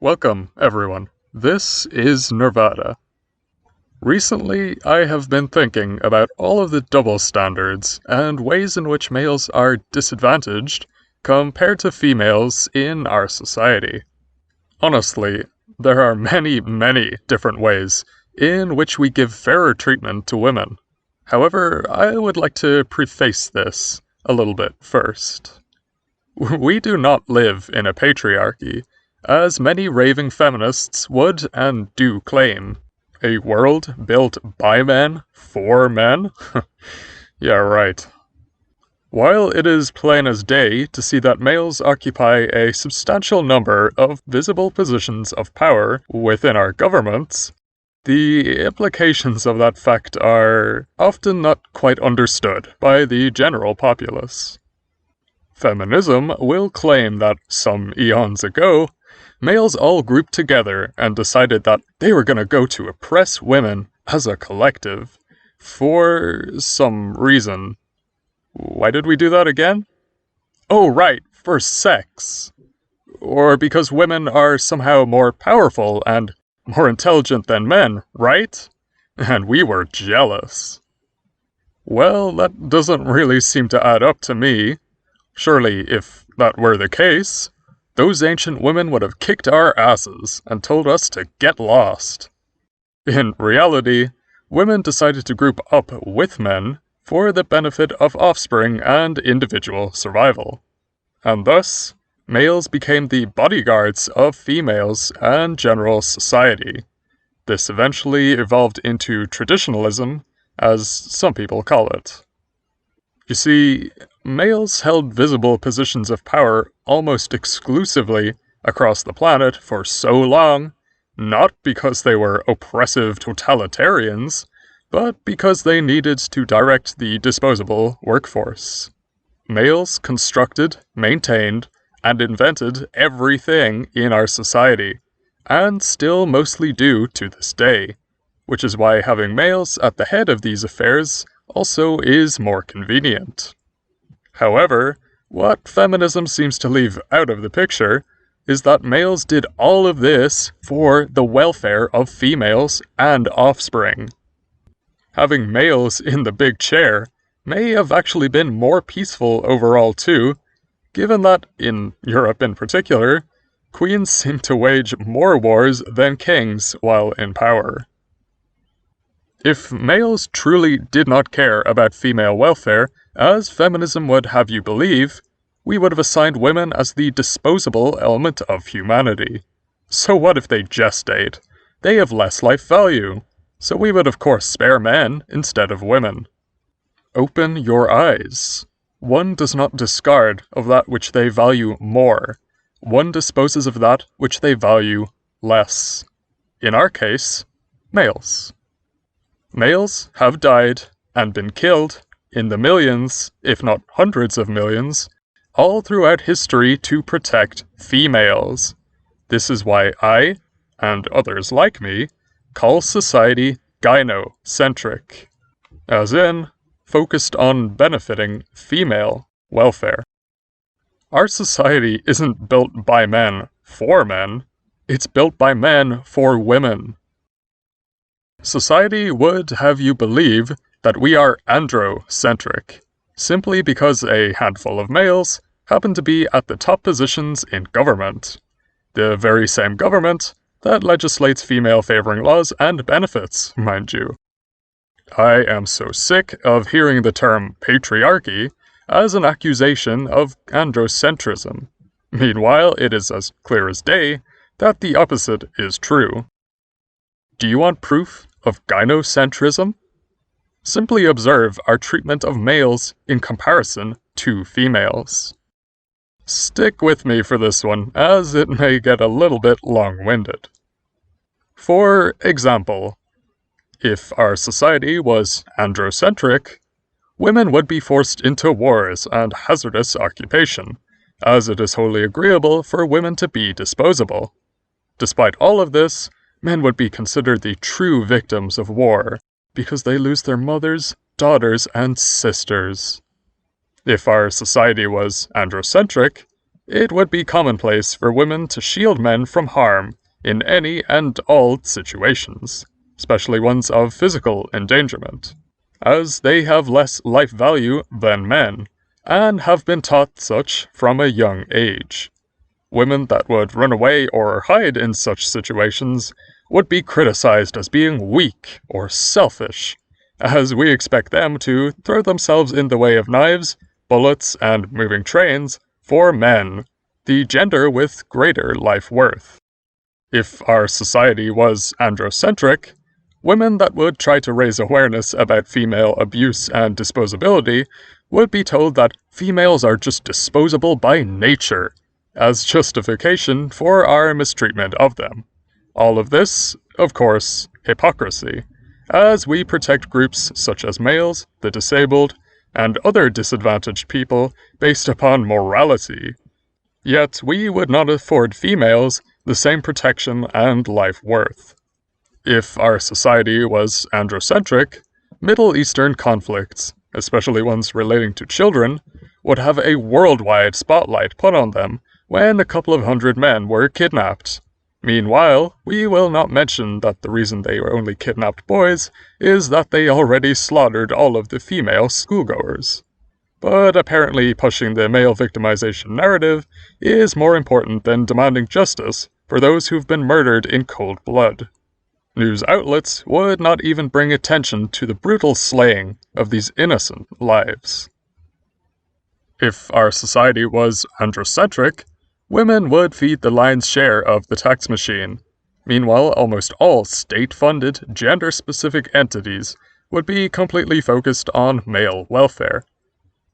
Welcome, everyone. This is Nirvana. Recently, I have been thinking about all of the double standards and ways in which males are disadvantaged compared to females in our society. Honestly, there are many different ways in which we give fairer treatment to women. However, I would like to preface this a little bit first. We do not live in a patriarchy, as many raving feminists would and do claim. A world built by men, for men? Yeah, right. While it is plain as day to see that males occupy a substantial number of visible positions of power within our governments, the implications of that fact are often not quite understood by the general populace. Feminism will claim that some eons ago, males all grouped together and decided that they were going to go to oppress women as a collective for some reason. Why did we do that again? Oh, right, for sex. Or because women are somehow more powerful and more intelligent than men, right? And we were jealous. Well, that doesn't really seem to add up to me. Surely, if that were the case, those ancient women would have kicked our asses and told us to get lost. In reality, women decided to group up with men for the benefit of offspring and individual survival. And thus, males became the bodyguards of females and general society. This eventually evolved into traditionalism, as some people call it. You see, males held visible positions of power almost exclusively across the planet for so long, not because they were oppressive totalitarians, but because they needed to direct the disposable workforce. Males constructed, maintained, and invented everything in our society, and still mostly do to this day, which is why having males at the head of these affairs also is more convenient. However, what feminism seems to leave out of the picture is that males did all of this for the welfare of females and offspring. Having males in the big chair may have actually been more peaceful overall too, given that, in Europe in particular, queens seem to wage more wars than kings while in power. If males truly did not care about female welfare, as feminism would have you believe, we would have assigned women as the disposable element of humanity. So what if they gestate? They have less life value. So we would of course spare men instead of women. Open your eyes. One does not discard of that which they value more. One disposes of that which they value less. In our case, males. Males have died and been killed in the millions, if not hundreds of millions, all throughout history to protect females. This is why I, and others like me, call society gynocentric, as in, focused on benefiting female welfare. Our society isn't built by men for men, it's built by men for women. Society would have you believe that we are androcentric, simply because a handful of males happen to be at the top positions in government. The very same government that legislates female-favoring laws and benefits, mind you. I am so sick of hearing the term patriarchy as an accusation of androcentrism. Meanwhile, it is as clear as day that the opposite is true. Do you want proof of gynocentrism? Simply observe our treatment of males in comparison to females. Stick with me for this one, as it may get a little bit long-winded. For example, if our society was androcentric, women would be forced into wars and hazardous occupation, as it is wholly agreeable for women to be disposable. Despite all of this, men would be considered the true victims of war, because they lose their mothers, daughters, and sisters. If our society was androcentric, it would be commonplace for women to shield men from harm in any and all situations, especially ones of physical endangerment, as they have less life value than men, and have been taught such from a young age. Women that would run away or hide in such situations would be criticized as being weak or selfish, as we expect them to throw themselves in the way of knives, bullets, and moving trains for men, the gender with greater life worth. If our society was androcentric, women that would try to raise awareness about female abuse and disposability would be told that females are just disposable by nature, as justification for our mistreatment of them. All of this, of course, hypocrisy, as we protect groups such as males, the disabled, and other disadvantaged people based upon morality. Yet we would not afford females the same protection and life worth. If our society was androcentric, Middle Eastern conflicts, especially ones relating to children, would have a worldwide spotlight put on them when a couple of hundred men were kidnapped. Meanwhile, we will not mention that the reason they only kidnapped boys is that they already slaughtered all of the female schoolgoers. But apparently pushing the male victimization narrative is more important than demanding justice for those who've been murdered in cold blood. News outlets would not even bring attention to the brutal slaying of these innocent lives. If our society was androcentric, women would feed the lion's share of the tax machine. Meanwhile, almost all state-funded, gender-specific entities would be completely focused on male welfare.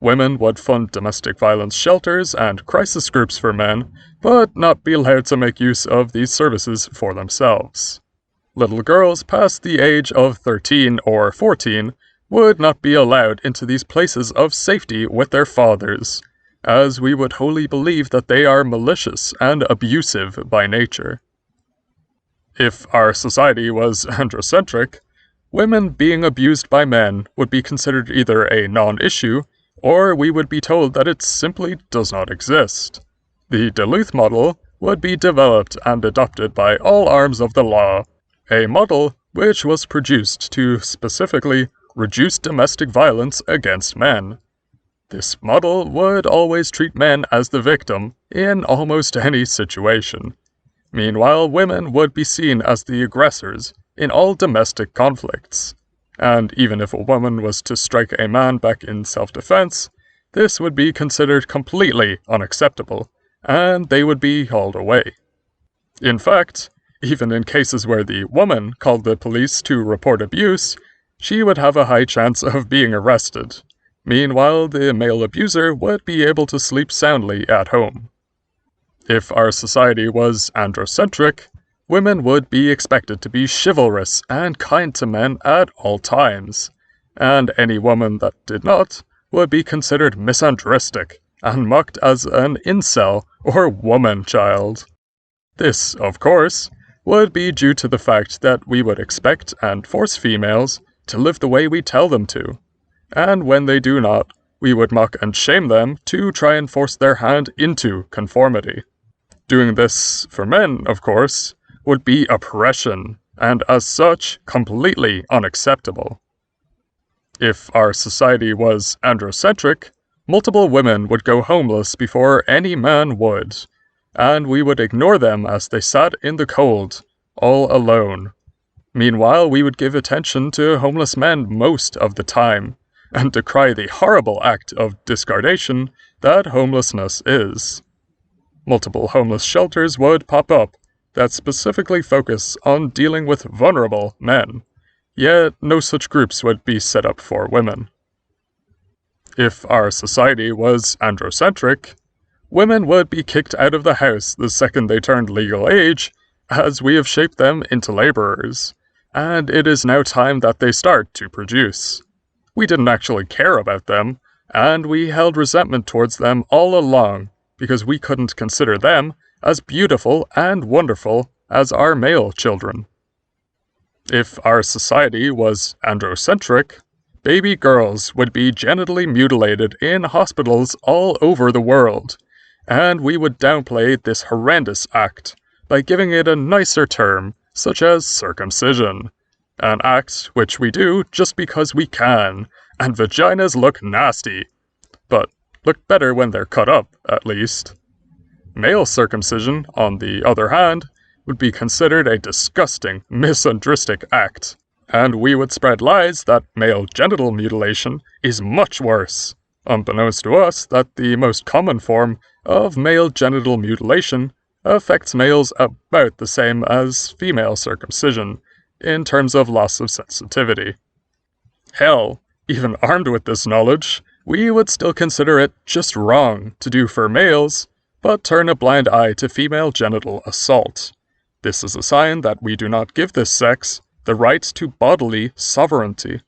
Women would fund domestic violence shelters and crisis groups for men, but not be allowed to make use of these services for themselves. Little girls past the age of 13 or 14 would not be allowed into these places of safety with their fathers, as we would wholly believe that they are malicious and abusive by nature. If our society was androcentric, women being abused by men would be considered either a non-issue, or we would be told that it simply does not exist. The Duluth model would be developed and adopted by all arms of the law, a model which was produced to specifically reduce domestic violence against men. This model would always treat men as the victim in almost any situation. Meanwhile, women would be seen as the aggressors in all domestic conflicts. And even if a woman was to strike a man back in self-defense, this would be considered completely unacceptable, and they would be hauled away. In fact, even in cases where the woman called the police to report abuse, she would have a high chance of being arrested. Meanwhile, the male abuser would be able to sleep soundly at home. If our society was androcentric, women would be expected to be chivalrous and kind to men at all times, and any woman that did not would be considered misandristic and mocked as an incel or woman child. This, of course, would be due to the fact that we would expect and force females to live the way we tell them to, and when they do not, we would mock and shame them to try and force their hand into conformity. Doing this for men, of course, would be oppression, and as such, completely unacceptable. If our society was androcentric, multiple women would go homeless before any man would, and we would ignore them as they sat in the cold, all alone. Meanwhile, we would give attention to homeless men most of the time, and decry the horrible act of discardation that homelessness is. Multiple homeless shelters would pop up that specifically focus on dealing with vulnerable men, yet no such groups would be set up for women. If our society was androcentric, women would be kicked out of the house the second they turned legal age, as we have shaped them into laborers, and it is now time that they start to produce. We didn't actually care about them, and we held resentment towards them all along because we couldn't consider them as beautiful and wonderful as our male children. If our society was androcentric, baby girls would be genitally mutilated in hospitals all over the world, and we would downplay this horrendous act by giving it a nicer term, such as circumcision, an act which we do just because we can, and vaginas look nasty, but look better when they're cut up, at least. Male circumcision, on the other hand, would be considered a disgusting, misandristic act, and we would spread lies that male genital mutilation is much worse, unbeknownst to us that the most common form of male genital mutilation affects males about the same as female circumcision, in terms of loss of sensitivity. Hell, even armed with this knowledge, we would still consider it just wrong to do for males, but turn a blind eye to female genital assault. This is a sign that we do not give this sex the right to bodily sovereignty.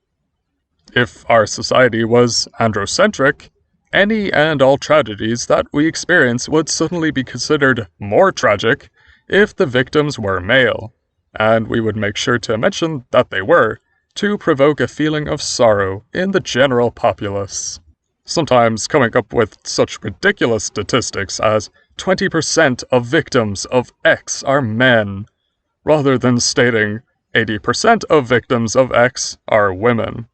If our society was androcentric, any and all tragedies that we experience would suddenly be considered more tragic if the victims were male, and we would make sure to mention that they were, to provoke a feeling of sorrow in the general populace. Sometimes coming up with such ridiculous statistics as 20% of victims of X are men, rather than stating 80% of victims of X are women.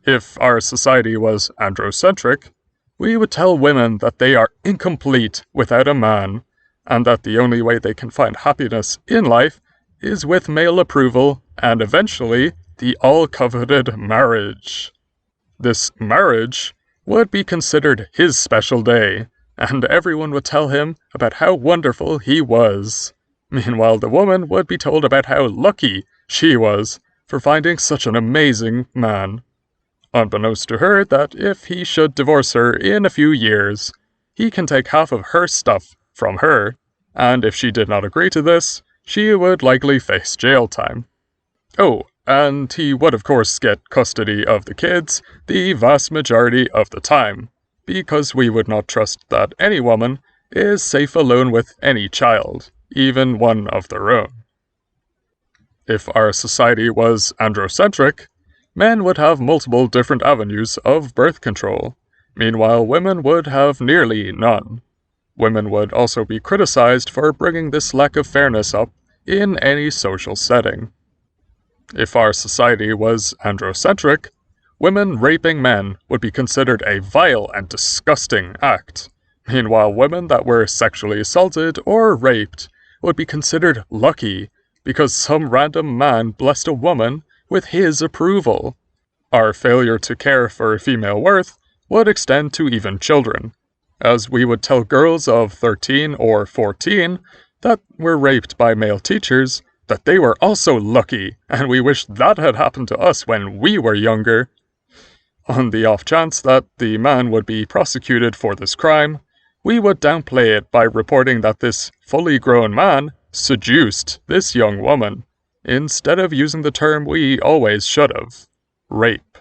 If our society was androcentric, we would tell women that they are incomplete without a man, and that the only way they can find happiness in life is with male approval and eventually the all-coveted marriage. This marriage would be considered his special day, and everyone would tell him about how wonderful he was. Meanwhile, the woman would be told about how lucky she was for finding such an amazing man. Unbeknownst to her that if he should divorce her in a few years, he can take half of her stuff from her, and if she did not agree to this, she would likely face jail time. Oh, and he would of course get custody of the kids the vast majority of the time, because we would not trust that any woman is safe alone with any child, even one of their own. If our society was androcentric, men would have multiple different avenues of birth control. Meanwhile, women would have nearly none. Women would also be criticized for bringing this lack of fairness up in any social setting. If our society was androcentric, women raping men would be considered a vile and disgusting act. Meanwhile, women that were sexually assaulted or raped would be considered lucky because some random man blessed a woman with his approval. Our failure to care for female worth would extend to even children, as we would tell girls of 13 or 14 that were raped by male teachers that they were also lucky, and we wish that had happened to us when we were younger. On the off chance that the man would be prosecuted for this crime, we would downplay it by reporting that this fully grown man seduced this young woman, instead of using the term we always should have: rape.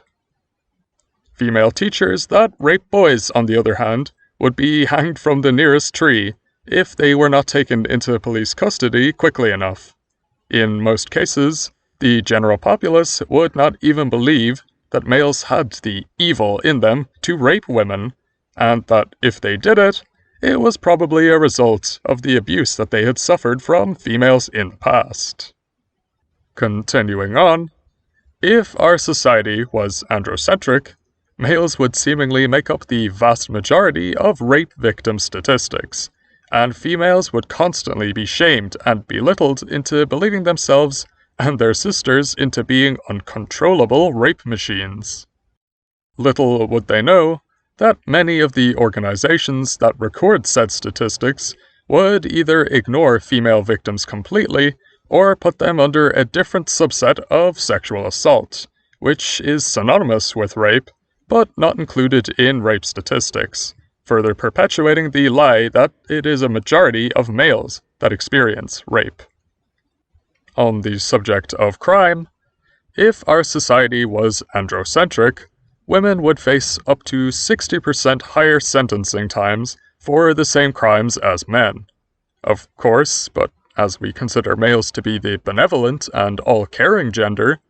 Female teachers that rape boys, on the other hand, would be hanged from the nearest tree if they were not taken into police custody quickly enough. In most cases, the general populace would not even believe that males had the evil in them to rape women, and that if they did it, it was probably a result of the abuse that they had suffered from females in the past. Continuing on, if our society was androcentric, males would seemingly make up the vast majority of rape victim statistics, and females would constantly be shamed and belittled into believing themselves and their sisters into being uncontrollable rape machines. Little would they know that many of the organizations that record said statistics would either ignore female victims completely or put them under a different subset of sexual assault, which is synonymous with rape, but not included in rape statistics, further perpetuating the lie that it is a majority of males that experience rape. On the subject of crime, if our society was androcentric, women would face up to 60% higher sentencing times for the same crimes as men. Of course, but as we consider males to be the benevolent and all-caring gender,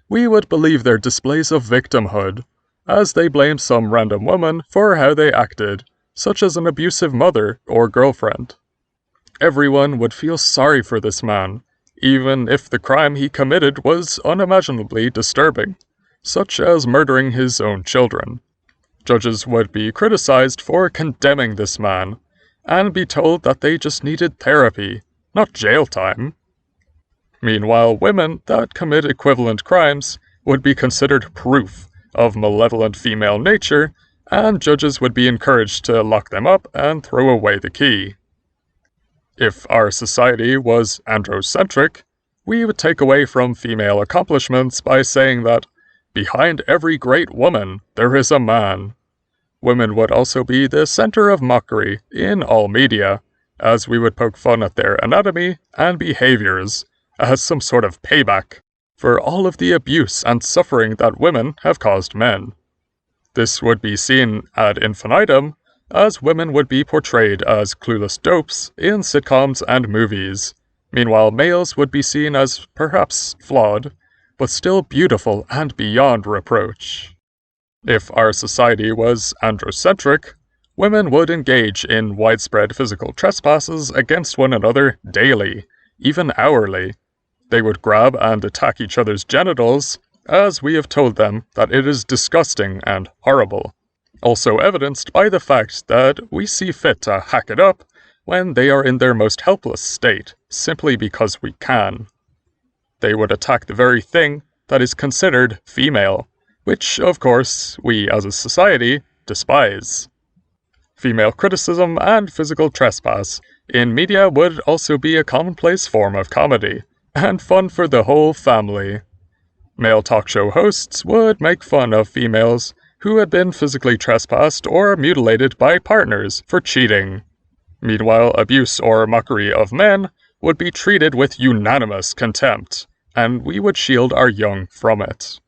we would believe their displays of victimhood, as they blame some random woman for how they acted, such as an abusive mother or girlfriend. Everyone would feel sorry for this man, even if the crime he committed was unimaginably disturbing, such as murdering his own children. Judges would be criticized for condemning this man, and be told that they just needed therapy, not jail time. Meanwhile, women that commit equivalent crimes would be considered proof of malevolent female nature, and judges would be encouraged to lock them up and throw away the key. If our society was androcentric, we would take away from female accomplishments by saying that behind every great woman there is a man. Women would also be the center of mockery in all media, as we would poke fun at their anatomy and behaviors as some sort of payback for all of the abuse and suffering that women have caused men. This would be seen ad infinitum, as women would be portrayed as clueless dopes in sitcoms and movies. Meanwhile, males would be seen as perhaps flawed, but still beautiful and beyond reproach. If our society was androcentric, women would engage in widespread physical trespasses against one another daily, even hourly. They would grab and attack each other's genitals, as we have told them that it is disgusting and horrible. Also evidenced by the fact that we see fit to hack it up when they are in their most helpless state, simply because we can. They would attack the very thing that is considered female, which, of course, we as a society despise. Female criticism and physical trespass in media would also be a commonplace form of comedy, and fun for the whole family. Male talk show hosts would make fun of females who had been physically trespassed or mutilated by partners for cheating. Meanwhile, abuse or mockery of men would be treated with unanimous contempt, and we would shield our young from it.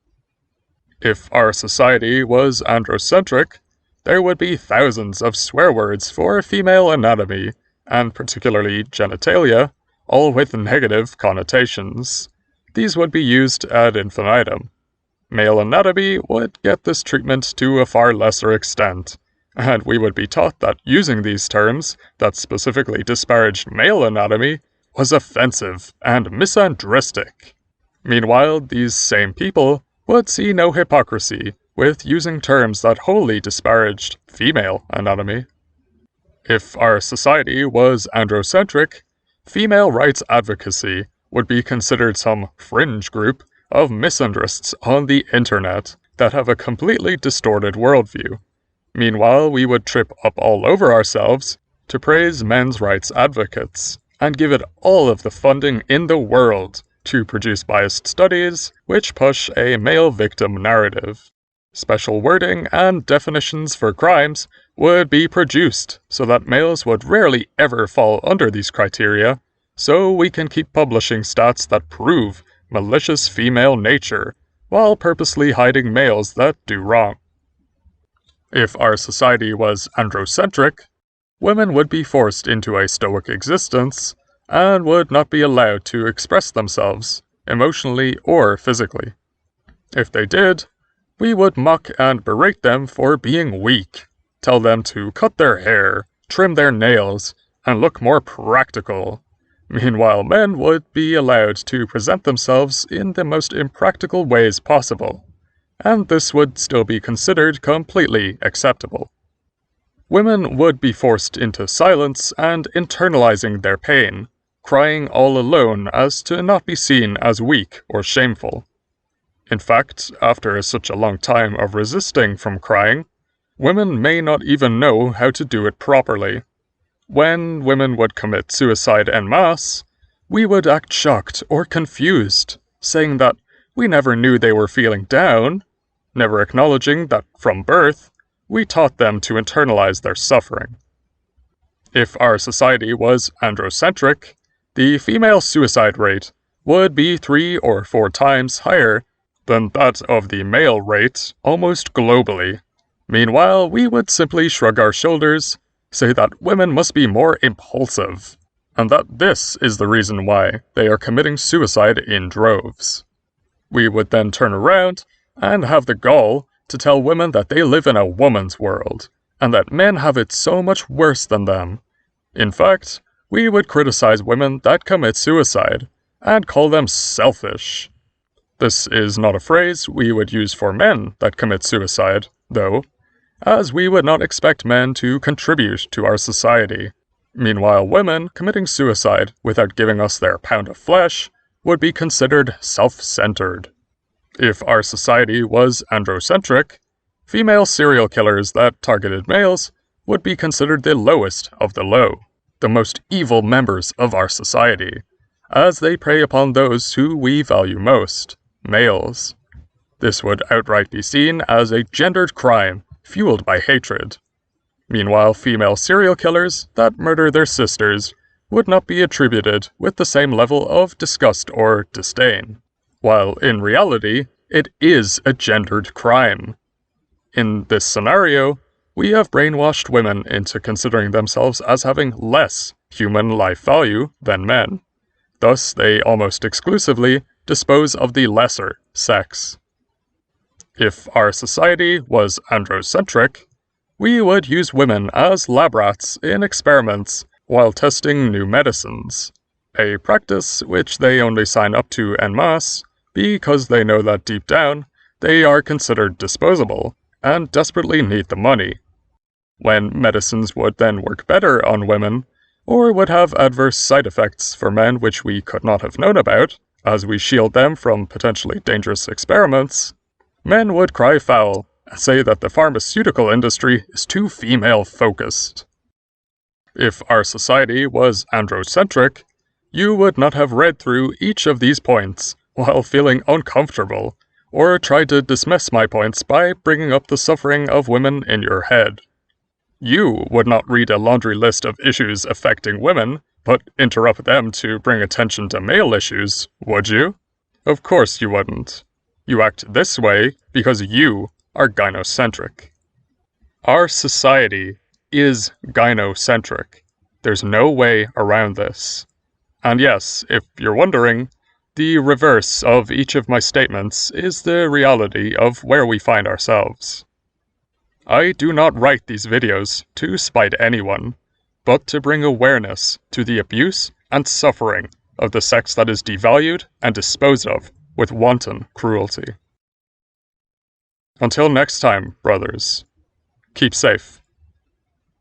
If our society was androcentric, there would be thousands of swear words for female anatomy, and particularly genitalia, all with negative connotations. These would be used ad infinitum. Male anatomy would get this treatment to a far lesser extent, and we would be taught that using these terms that specifically disparaged male anatomy was offensive and misandristic. Meanwhile, these same people would see no hypocrisy with using terms that wholly disparaged female anatomy. If our society was androcentric, female rights advocacy would be considered some fringe group of misandrists on the internet that have a completely distorted worldview. Meanwhile, we would trip up all over ourselves to praise men's rights advocates, and give it all of the funding in the world to produce biased studies which push a male victim narrative. Special wording and definitions for crimes would be produced so that males would rarely ever fall under these criteria, so we can keep publishing stats that prove malicious female nature, while purposely hiding males that do wrong. If our society was androcentric, women would be forced into a stoic existence, and would not be allowed to express themselves, emotionally or physically. If they did, we would mock and berate them for being weak, tell them to cut their hair, trim their nails, and look more practical. Meanwhile, men would be allowed to present themselves in the most impractical ways possible, and this would still be considered completely acceptable. Women would be forced into silence and internalizing their pain, crying all alone as to not be seen as weak or shameful. In fact, after such a long time of resisting from crying, women may not even know how to do it properly. When women would commit suicide en masse, we would act shocked or confused, saying that we never knew they were feeling down, never acknowledging that from birth, we taught them to internalize their suffering. If our society was androcentric, the female suicide rate would be 3 or 4 times higher than that of the male rate almost globally. Meanwhile, we would simply shrug our shoulders, say that women must be more impulsive, and that this is the reason why they are committing suicide in droves. We would then turn around and have the gall to tell women that they live in a woman's world, and that men have it so much worse than them. In fact, we would criticize women that commit suicide, and call them selfish. This is not a phrase we would use for men that commit suicide, though, as we would not expect men to contribute to our society. Meanwhile, women committing suicide without giving us their pound of flesh would be considered self-centered. If our society was androcentric, female serial killers that targeted males would be considered the lowest of the low, the most evil members of our society, as they prey upon those who we value most, males. This would outright be seen as a gendered crime fueled by hatred. Meanwhile, female serial killers that murder their sisters would not be attributed with the same level of disgust or disdain, while in reality, it is a gendered crime. In this scenario, we have brainwashed women into considering themselves as having less human life value than men. Thus, they almost exclusively dispose of the lesser sex. If our society was androcentric, we would use women as lab rats in experiments while testing new medicines, a practice which they only sign up to en masse because they know that deep down they are considered disposable and desperately need the money. When medicines would then work better on women, or would have adverse side effects for men which we could not have known about, as we shield them from potentially dangerous experiments, men would cry foul and say that the pharmaceutical industry is too female-focused. If our society was androcentric, you would not have read through each of these points while feeling uncomfortable, or tried to dismiss my points by bringing up the suffering of women in your head. You would not read a laundry list of issues affecting women, but interrupt them to bring attention to male issues, would you? Of course you wouldn't. You act this way because you are gynocentric. Our society is gynocentric. There's no way around this. And yes, if you're wondering, the reverse of each of my statements is the reality of where we find ourselves. I do not write these videos to spite anyone, but to bring awareness to the abuse and suffering of the sex that is devalued and disposed of with wanton cruelty. Until next time, brothers, keep safe.